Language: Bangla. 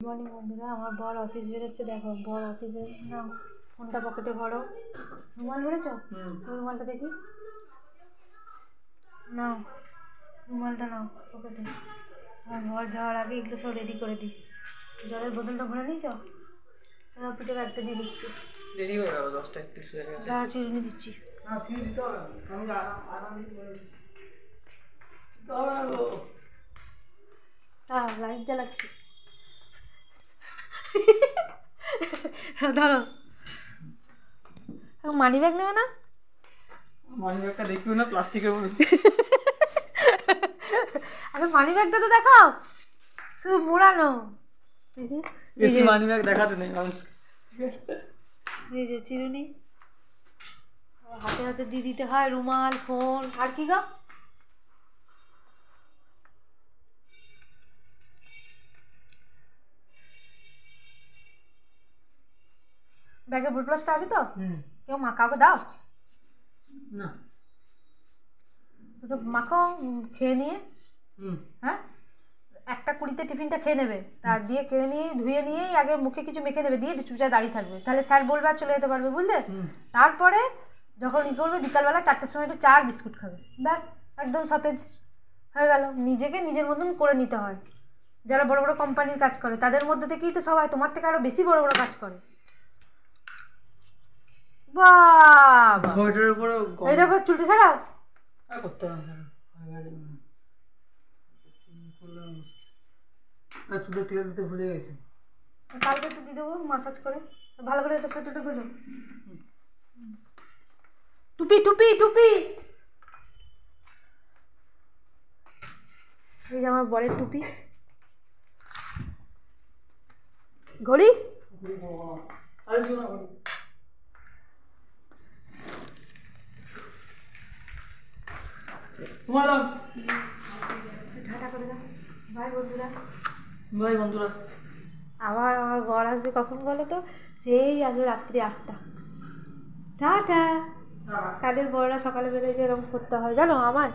মর্নিং বন্ধুরা, আমার বর অফিস বেরোচ্ছে। দেখো বর অফিসে না, ফোনটা পকেটে ভরো। রুমাল বেরোছ? রুমালটা দেখি, নাও রুমালটা নাও পকেটে। আর ঘর যাওয়ার আগে এগুলো সব রেডি করে দিই। জলের বোতলটা ভরে নিয়েছ? চলো পিঠে একটা দিয়ে দিচ্ছি। দেরি হয়ে গেল, 10টা 31 হয়ে গেছে। যা চিরুনি দিচ্ছি। না ঠিক দিতে হবে না, আমি আরাম দিতে পারি। লাইট জ্বালাচ্ছি। ধরো, মানি ব্যাগ নেবে না? মানি ব্যাগটা দেখিও না, প্লাস্টিকের মধ্যে। আরে মানি ব্যাগটা তো দেখাও, শুধু মোড়ানো। বেশি মানি ব্যাগ দেখাতে নেই মানুষ। এই যে চিরুনি হাতে হাতে দিয়ে দিতে হয়, রুমাল, ফোন, আর কি গো? ব্যাগে বুট প্লাসটা আছে তো? কেউ কাউকে দাও না, ওটা মাখো খেয়ে নিয়ে। হ্যাঁ, 1:20 টিফিনটা খেয়ে নেবে, তার দিয়ে খেয়ে নিয়ে ধুয়ে নিয়েই আগে মুখে কিছু মেখে নেবে, দিয়ে চুপচাপ দাঁড়িয়ে থাকবে, তাহলে স্যার বলবে আর চলে যেতে পারবে, বুঝলে? তারপরে যখন ই করবে বিকালবেলা 4টার সময় একটু চা আর বিস্কুট খাবে, ব্যাস একদম সতেজ হয়ে গেল। নিজেকে নিজের মতন করে নিতে হয়। যারা বড় বড় কোম্পানির কাজ করে তাদের মধ্যে থেকেই তো সবাই তোমার থেকে আরো বেশি বড় বড় কাজ করে। বাবা সোয়েটারের উপরে এটা চুলটা ছাড়াও করতে হবে। চুলের তেল দিতে ভুলে গেছি। কালকে একটু দিয়ে দেবো মাসাজ করে, ভালো করে এটা সোয়েটারটা গুলো। টুপি টুপি টুপি, এই যে আমার বরের টুপি। ঘড়ি ঠাটা করে দাও। ভাই বন্ধুরা, ভাই বন্ধুরা, আবার আমার বর আসবে কখন বলো তো? সেই আসবে রাত্রি 8টা। টাটা। কাদের বড়রা সকালে বেরোয় যে এরকম করতে হয় জানো আমার।